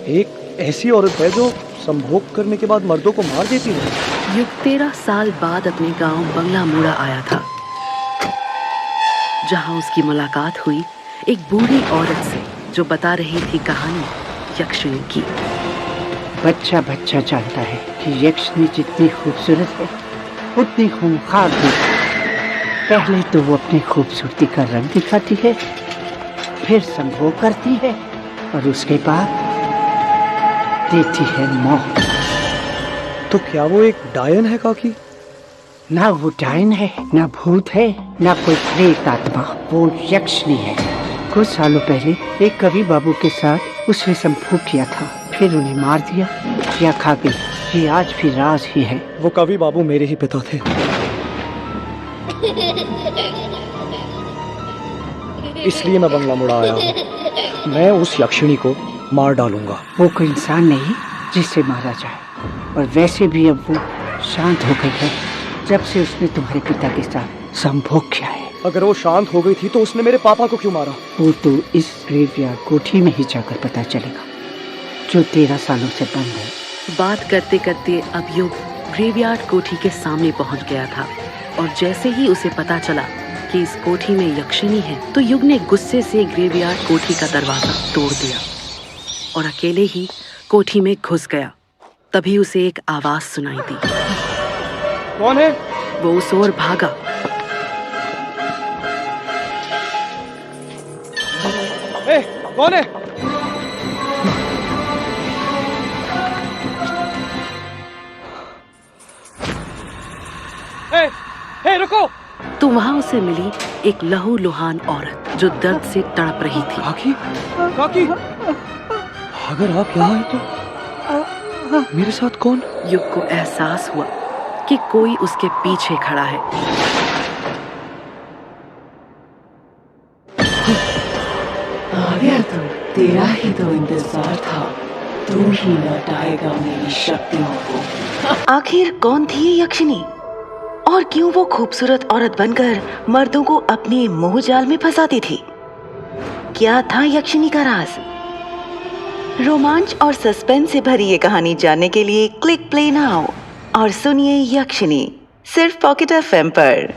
एक ऐसी औरत है जो संभोग करने के बाद मर्दों को मार देती है। युग 13 साल बाद अपने गांव बंगला मुड़ा आया था, जहां उसकी मुलाकात हुई एक बूढ़ी औरत से जो बता रही थी कहानी यक्षिणी की। बच्चा बच्चा जानता है कि यक्षिणी जितनी खूबसूरत है उतनी खूंखार भी। पहले तो वो अपनी खूबसूरती का रंग दिखाती है, फिर संभोग करती है और उसके बाद देती है मौत। तो क्या वो एक डायन है काकी? ना वो डायन है, ना भूत है, ना कोई प्रेत आत्मा। वो यक्षिणी है। कुछ सालों पहले एक कवि बाबू के साथ उसने संभोग किया था, फिर उन्हें मार दिया या खा गई। ये आज भी राज ही है। वो कवि बाबू मेरे ही पिता थे। इसलिए मैं बंगला मुड़ा आया हूँ। मैं उस यक्षिणी को मार डालूंगा। वो कोई इंसान नहीं जिसे मारा जाए, और वैसे भी अब वो शांत हो गई है जब से उसने तुम्हारे पिता के साथ संभोग किया है। अगर वो शांत हो गई थी तो उसने मेरे पापा को क्यों मारा? वो तो इस ग्रेवयार्ड कोठी में ही जाकर पता चलेगा, जो 13 सालों से बंद है। बात करते करते अब युग ग्रेवयार्ड कोठी के सामने पहुंच गया था, और जैसे ही उसे पता चला कि इस कोठी में यक्षिणी है, तो युग ने गुस्से से ग्रेवयार्ड कोठी का दरवाजा तोड़ दिया और अकेले ही कोठी में घुस गया। तभी उसे एक आवाज सुनाई दी। कौन है? वो उस ओर भागा। ए, कौन है? ए, रुको! तो वहां उसे मिली एक लहूलुहान औरत जो दर्द से तड़प रही थी। काकी, काकी, अगर आप यहाँ हैं तो मेरे साथ कौन? युग को एहसास हुआ कि कोई उसके पीछे खड़ा है। आ गया तू, तेरा ही तो इंतजार था। तू ही लौटाएगा मेरी शक्तियों को। आखिर कौन थी ये यक्षिणी, और क्यों वो खूबसूरत औरत बनकर मर्दों को अपने मोह जाल में फंसाती थी? क्या था यक्षिणी का राज? रोमांच और सस्पेंस से भरी ये कहानी जानने के लिए क्लिक प्ले नाउ और सुनिए यक्षिणी सिर्फ पॉकेट FM पर।